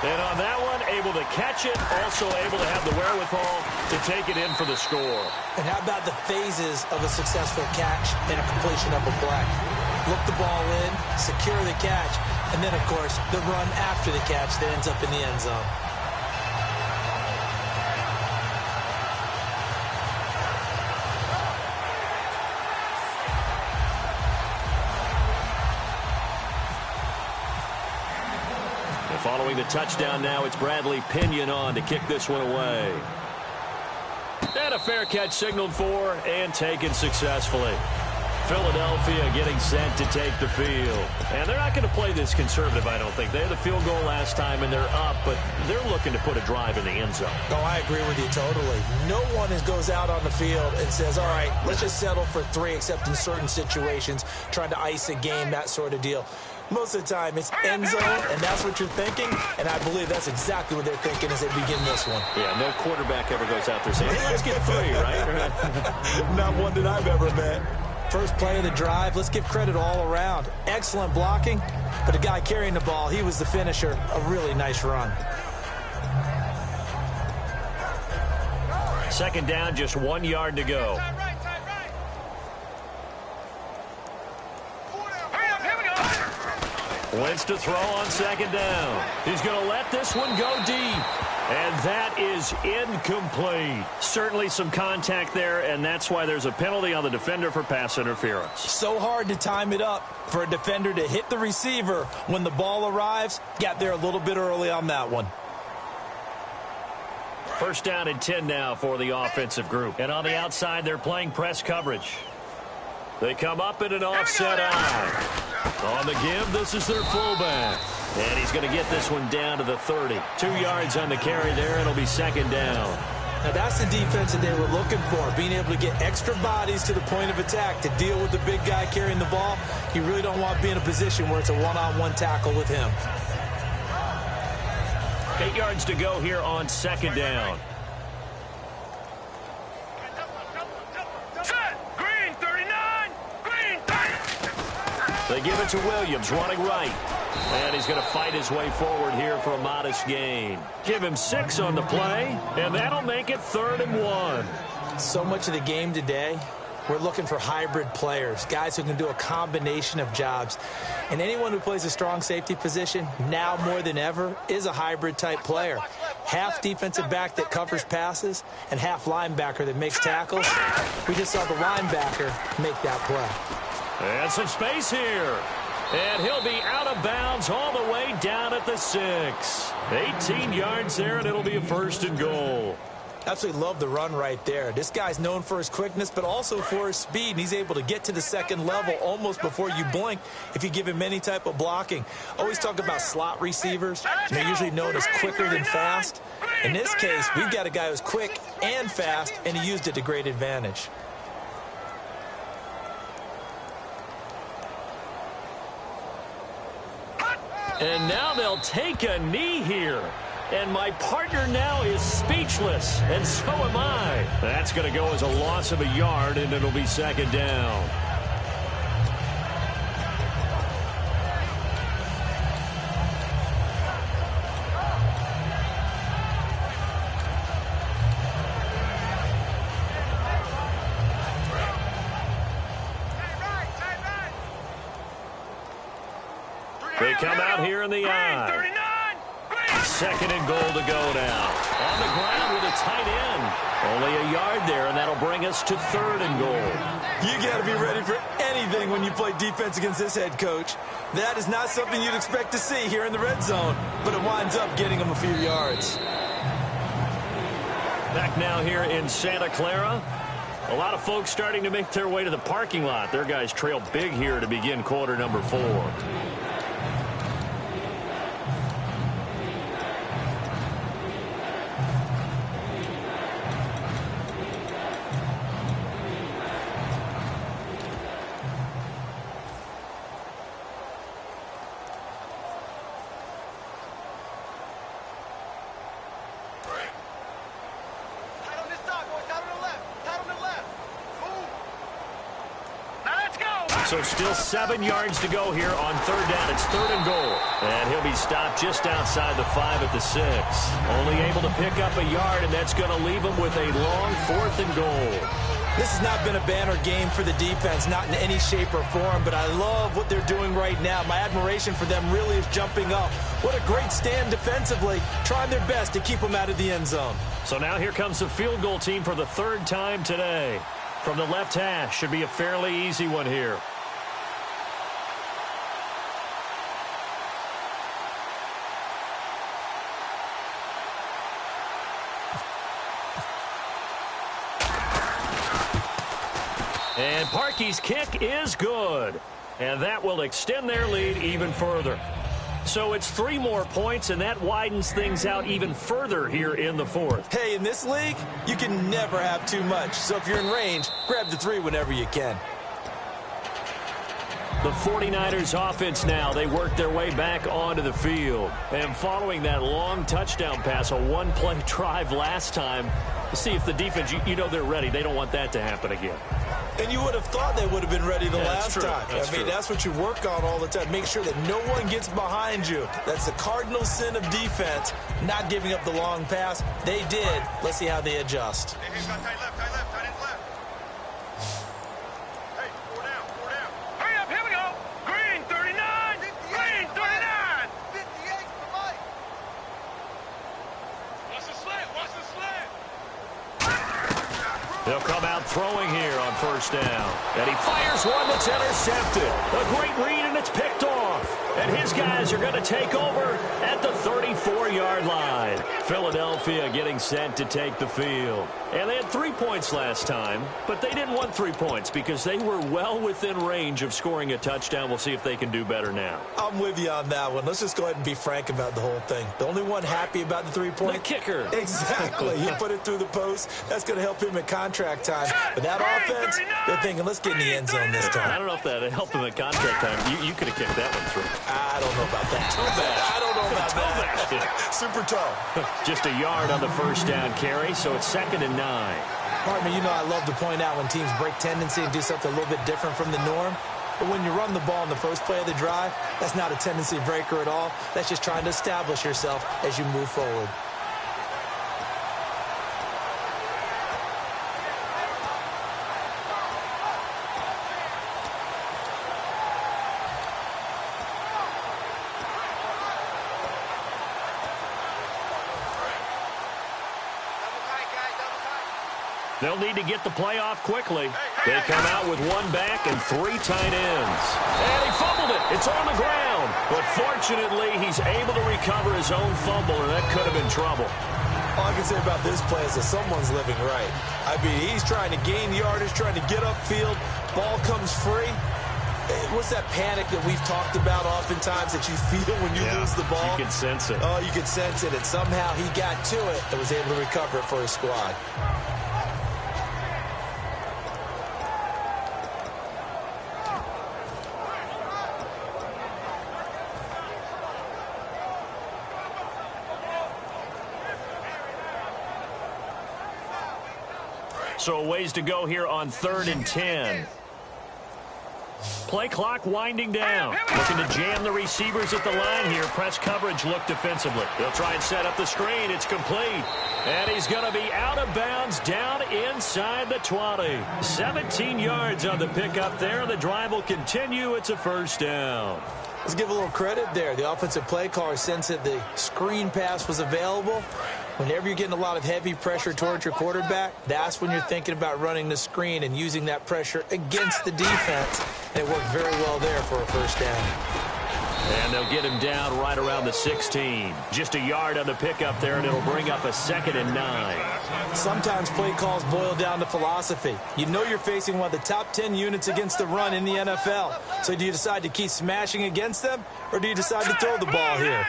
And on that one, able to catch it, also able to have the wherewithal to take it in for the score. And how about the phases of a successful catch and a completion of a play? Look the ball in, secure the catch, and then, of course, the run after the catch that ends up in the end zone. Following the touchdown now, it's Bradley Pinion on to kick this one away. And a fair catch signaled for and taken successfully. Philadelphia getting set to take the field. And they're not going to play this conservative, I don't think. They had the field goal last time, and they're up, but they're looking to put a drive in the end zone. Oh, I agree with you totally. No one goes out on the field and says, all right, let's just settle for 3, except in certain situations, trying to ice a game, that sort of deal. Most of the time, it's end zone, and that's what you're thinking, and I believe that's exactly what they're thinking as they begin this one. Yeah, no quarterback ever goes out there saying, hey, let's get 3, right? Not one that I've ever met. First play of the drive, let's give credit all around. Excellent blocking, but the guy carrying the ball, he was the finisher. A really nice run. Second down, just 1 yard to go. Wentz to throw on second down. He's going to let this one go deep. And that is incomplete. Certainly some contact there, and that's why there's a penalty on the defender for pass interference. So hard to time it up for a defender to hit the receiver when the ball arrives. Got there a little bit early on that one. First down and 10 now for the offensive group. And on the outside, they're playing press coverage. They come up in an offset eye. On the give, this is their fullback. And he's going to get this one down to the 30. 2 yards on the carry there, and it'll be second down. Now, that's the defense that they were looking for, being able to get extra bodies to the point of attack to deal with the big guy carrying the ball. You really don't want to be in a position where it's a one-on-one tackle with him. 8 yards to go here on second down. They give it to Williams, running right. And he's going to fight his way forward here for a modest gain. Give him 6 on the play, and that'll make it 3rd and 1. So much of the game today, we're looking for hybrid players, guys who can do a combination of jobs. And anyone who plays a strong safety position, now more than ever, is a hybrid-type player. Half defensive back that covers passes, and half linebacker that makes tackles. We just saw the linebacker make that play. And some space here. And he'll be out of bounds all the way down at the 6. 18 yards there, and it'll be a 1st and goal. Absolutely love the run right there. This guy's known for his quickness, but also for his speed. And he's able to get to the second level almost before you blink if you give him any type of blocking. Always talk about slot receivers. They're usually known as quicker than fast. In this case, we've got a guy who's quick and fast, and he used it to great advantage. And now they'll take a knee here. And my partner now is speechless, and so am I. That's going to go as a loss of a yard, and it'll be second down. They come out here in the eye. 2nd and goal to go now. On the ground with a tight end. Only a yard there, and that'll bring us to 3rd and goal. You got to be ready for anything when you play defense against this head coach. That is not something you'd expect to see here in the red zone, but it winds up getting him a few yards. Back now here in Santa Clara. A lot of folks starting to make their way to the parking lot. Their guys trail big here to begin quarter number 4. So still 7 yards to go here on third down. It's 3rd and goal. And he'll be stopped just outside the 5 at the 6. Only able to pick up a yard, and that's going to leave him with a long 4th and goal. This has not been a banner game for the defense, not in any shape or form, but I love what they're doing right now. My admiration for them really is jumping up. What a great stand defensively, trying their best to keep them out of the end zone. So now here comes the field goal team for the 3rd time today. From the left hash, should be a fairly easy one here. And Parkey's kick is good. And that will extend their lead even further. So it's 3 more points, and that widens things out even further here in the 4th. Hey, in this league, you can never have too much. So if you're in range, grab the 3 whenever you can. The 49ers offense now, they work their way back onto the field. And following that long touchdown pass, a 1-play drive last time, see if the defense, you know they're ready. They don't want that to happen again. And you would have thought they would have been ready the last time. I mean, that's what you work on all the time. Make sure that no one gets behind you. That's the cardinal sin of defense, not giving up the long pass. They did. Let's see how they adjust. Hey, he's got tight left, tight ends left. Hey, 4 down. Hurry up, here we go. Green, 39. Green, 39. 58 for Mike. Watch the slant. They'll come out throwing here on 1st down. And he fires one that's intercepted. A great read, and it's picked off. And his guys are going to take over at the 34-yard line. Philadelphia getting set to take the field. And they had 3 points last time, but they didn't want 3 points because they were well within range of scoring a touchdown. We'll see if they can do better now. I'm with you on that one. Let's just go ahead and be frank about the whole thing. The only one happy about the 3-point? The kicker. Exactly. He put it through the post. That's going to help him at contract time. But that offense, they're thinking, let's get in the end zone this time. I don't know if that helped him at contract time. You could have kicked that one through. I don't know about that. I don't know about that. Super tall. Just a yard on the 1st down carry, so it's 2nd and 9. Partner, you know I love to point out when teams break tendency and do something a little bit different from the norm. But when you run the ball in the first play of the drive, that's not a tendency breaker at all. That's just trying to establish yourself as you move forward. They'll need to get the play off quickly. They come out with 1 back and 3 tight ends. And he fumbled it. It's on the ground. But fortunately, he's able to recover his own fumble, and that could have been trouble. All I can say about this play is that someone's living right. I mean, he's trying to gain yardage, trying to get upfield. Ball comes free. What's that panic that we've talked about oftentimes that you feel when you lose the ball? You can sense it. Oh, you can sense it. And somehow he got to it and was able to recover it for his squad. So a ways to go here on 3rd and 10. Play clock winding down. Looking to jam the receivers at the line here. Press coverage look defensively. They'll try and set up the screen. It's complete. And he's going to be out of bounds down inside the 20. 17 yards on the pickup there. The drive will continue. It's a 1st down. Let's give a little credit there. The offensive play caller sensed that the screen pass was available. Whenever you're getting a lot of heavy pressure towards your quarterback, that's when you're thinking about running the screen and using that pressure against the defense. And it worked very well there for a 1st down. And they'll get him down right around the 16. Just a yard on the pickup there, and it'll bring up a 2nd and 9. Sometimes play calls boil down to philosophy. You know you're facing one of the top 10 units against the run in the NFL. So do you decide to keep smashing against them, or do you decide to throw the ball here?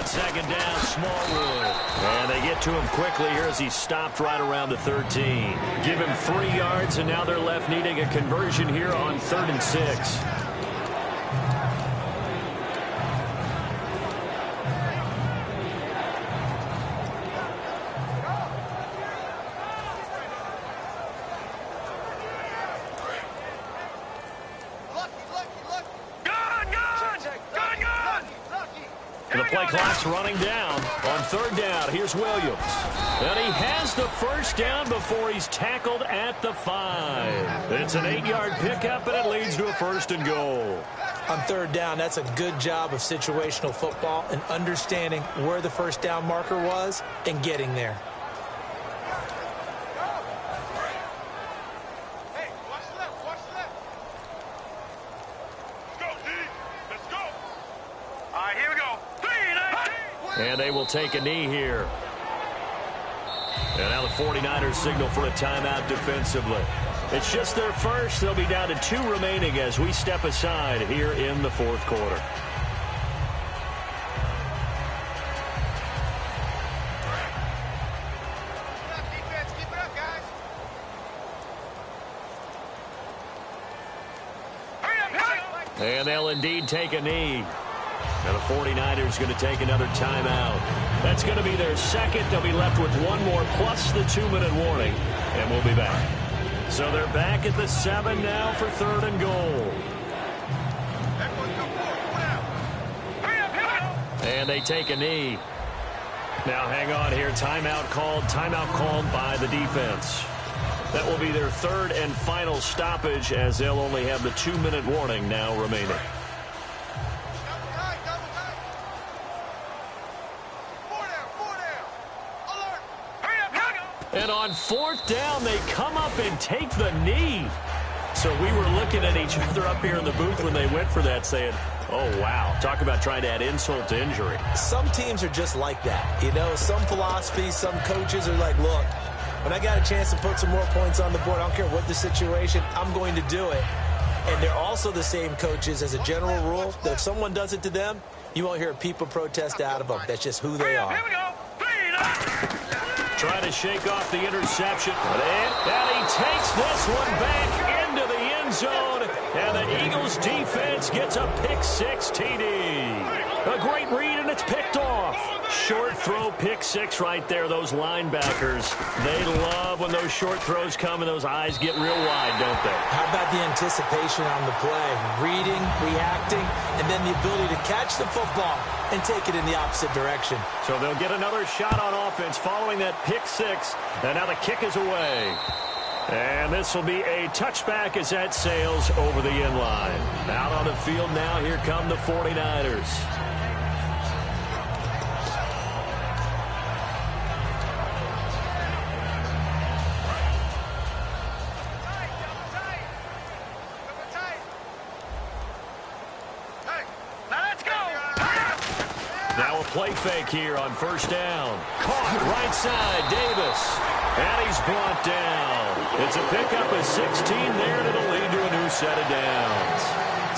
Second down, Smallwood. And they get to him quickly here as he stopped right around the 13. Give him 3 yards, and now they're left needing a conversion here on 3rd and 6. The play clock's running down on 3rd down. Here's Williams. And he has the 1st down before he's tackled at the 5. It's an 8-yard pickup, and it leads to a 1st and goal. On 3rd down, that's a good job of situational football and understanding where the 1st down marker was and getting there. And they will take a knee here. And now the 49ers signal for a timeout defensively. It's just their first. They'll be down to 2 remaining as we step aside here in the 4th quarter. And they'll indeed take a knee. Now the 49ers going to take another timeout. That's going to be their 2nd. They'll be left with 1 more plus the 2-minute warning. And we'll be back. So they're back at the 7 now for 3rd and goal. And they take a knee. Now hang on here. Timeout called by the defense. That will be their 3rd and final stoppage as they'll only have the 2-minute warning now remaining. And on 4th down, they come up and take the knee. So we were looking at each other up here in the booth when they went for that saying, oh, wow. Talk about trying to add insult to injury. Some teams are just like that. You know, some philosophies, some coaches are like, look, when I got a chance to put some more points on the board, I don't care what the situation, I'm going to do it. And they're also the same coaches as a general rule that if someone does it to them, you won't hear people protest out of them. That's just who they are. Here we go. Trying to shake off the interception. And he takes this one back into the end zone. And the Eagles defense gets a pick-6 TD. A great read, and it's picked off. Short throw, pick-6 right there. Those linebackers, they love when those short throws come and those eyes get real wide, don't they? How about the anticipation on the play? Reading, reacting, and then the ability to catch the football and take it in the opposite direction. So they'll get another shot on offense following that pick-6. And now the kick is away. And this will be a touchback as that sails over the end line. Out on the field now, here come the 49ers. Now a play fake here on 1st down. Caught right side, Davis. And he's brought down. It's a pickup of 16 there, and it'll lead to a new set of downs.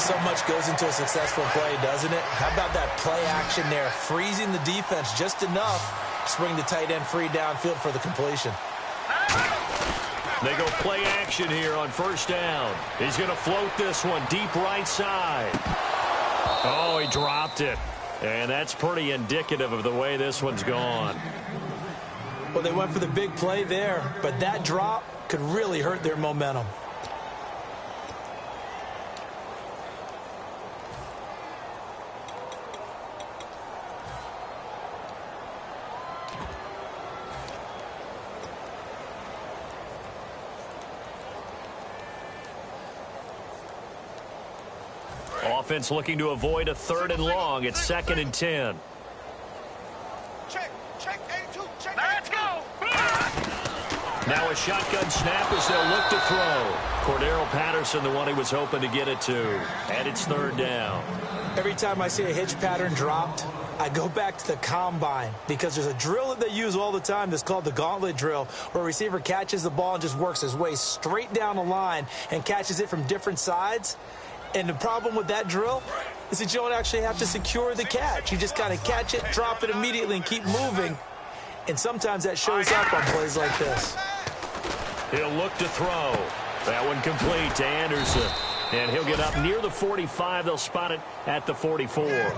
So much goes into a successful play, doesn't it? How about that play action there, freezing the defense just enough to bring the tight end free downfield for the completion. They go play action here on 1st down. He's going to float this one deep right side. Oh, he dropped it. And that's pretty indicative of the way this one's gone. Well, they went for the big play there, but that drop could really hurt their momentum. Offense looking to avoid a 3rd and long. It's 2nd and 10. Now a shotgun snap as they'll look to throw. Cordero Patterson, the one he was hoping to get it to. And it's third down. Every time I see a hitch pattern dropped, I go back to the combine because there's a drill that they use all the time that's called the gauntlet drill, where a receiver catches the ball and just works his way straight down the line and catches it from different sides. And the problem with that drill is that you don't actually have to secure the catch. You just kind of catch it, drop it immediately, and keep moving. And sometimes that shows up on plays like this. He'll look to throw. That one complete to Anderson. And he'll get up near the 45. They'll spot it at the 44.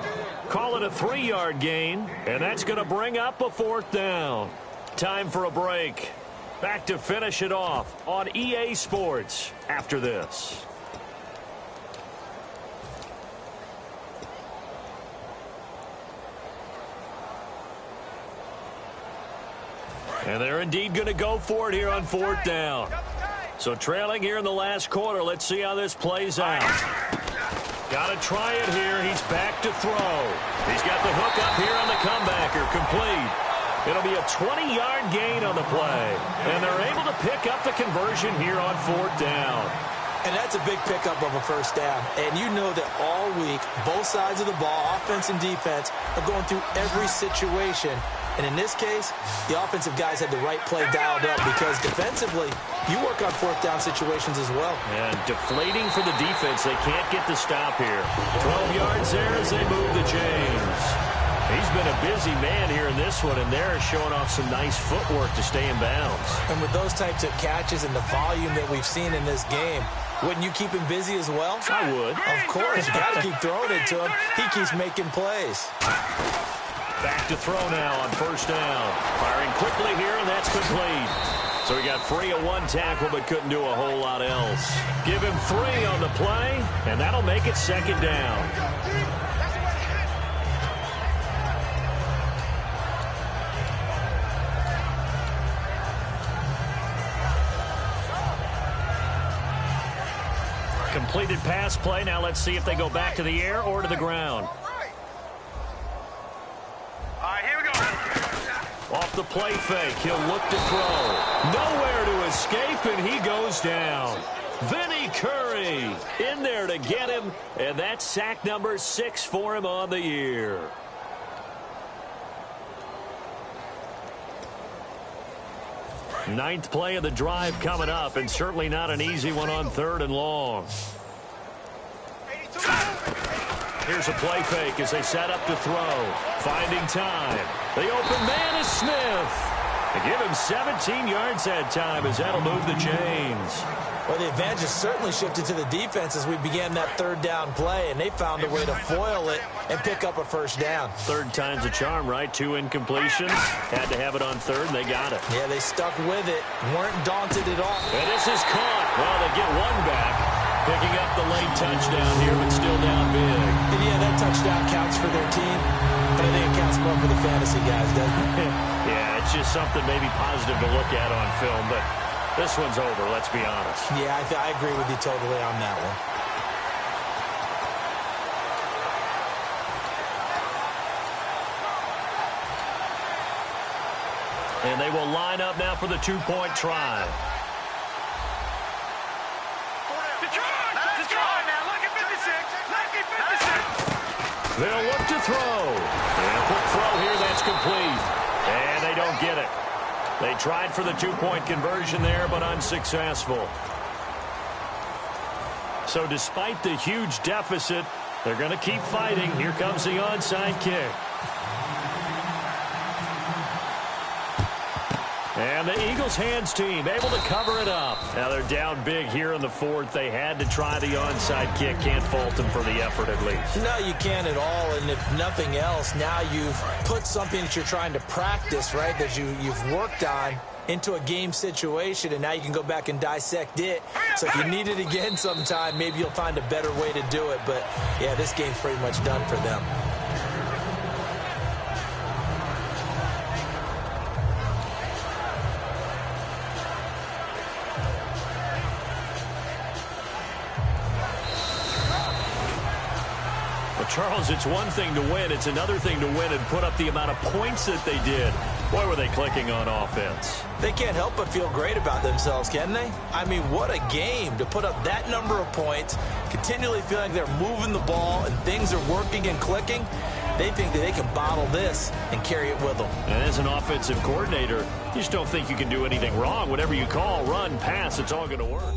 Call it a 3-yard gain, and that's going to bring up a fourth down. Time for a break. Back to finish it off on EA Sports after this. And they're indeed going to go for it here on fourth down. So trailing here in the last quarter. Let's see how this plays out. Got to try it here. He's back to throw. He's got the hook up here on the comebacker. Complete. It'll be a 20-yard gain on the play. And they're able to pick up the conversion here on fourth down. And that's a big pickup of a first down. And you know that all week, both sides of the ball, offense and defense, are going through every situation. And in this case, the offensive guys had the right play dialed up because defensively, you work on fourth down situations as well. And deflating for the defense. They can't get the stop here. 12 yards there as they move the chains. He's been a busy man here in this one, and they're showing off some nice footwork to stay in bounds. And with those types of catches and the volume that we've seen in this game, wouldn't you keep him busy as well? I would. Of course. You got to keep throwing it to him. He keeps making plays. Back to throw now on first down. Firing quickly here, and that's complete. So he got free of one tackle, but couldn't do a whole lot else. Give him 3 on the play, and that'll make it second down. Completed pass play. Now let's see if they go back to the air or to the ground. Off the play fake, he'll look to throw. Nowhere to escape, and he goes down. Vinny Curry in there to get him, and that's sack number 6 for him on the year. Ninth play of the drive coming up, and certainly not an easy one on 3rd and long. Here's a play fake as they set up to throw. Finding time. The open man is Smith. They give him 17 yards that time as that'll move the chains. Well, the advantage has certainly shifted to the defense as we began that 3rd down play, and they found a way to foil it and pick up a first down. 3rd time's a charm, right? 2 incompletions. Had to have it on 3rd, and they got it. Yeah, they stuck with it. Weren't daunted at all. And this is caught. Well, they get one back. Picking up the late touchdown here, but still down big. And yeah, that touchdown counts for their team, but I think it counts more for the fantasy guys, doesn't it? Yeah, it's just something maybe positive to look at on film, but this one's over, let's be honest. Yeah, I agree with you totally on that one. And they will line up now for the 2-point try. They'll look to throw. And a quick throw here, that's complete. And they don't get it. They tried for the 2-point conversion there, but unsuccessful. So despite the huge deficit, they're going to keep fighting. Here comes the onside kick. And the Eagles hands team able to cover it up. Now they're down big here in the 4th. They had to try the onside kick. Can't fault them for the effort at least. No, you can't at all. And if nothing else, now you've put something that you're trying to practice, right, that you've worked on into a game situation, and now you can go back and dissect it. So if you need it again sometime, maybe you'll find a better way to do it. But, yeah, this game's pretty much done for them. Charles, it's one thing to win. It's another thing to win and put up the amount of points that they did. Boy, were they clicking on offense. They can't help but feel great about themselves, can they? I mean, what a game to put up that number of points, continually feeling like they're moving the ball and things are working and clicking. They think that they can bottle this and carry it with them. And as an offensive coordinator, you just don't think you can do anything wrong. Whatever you call, run, pass, it's all going to work.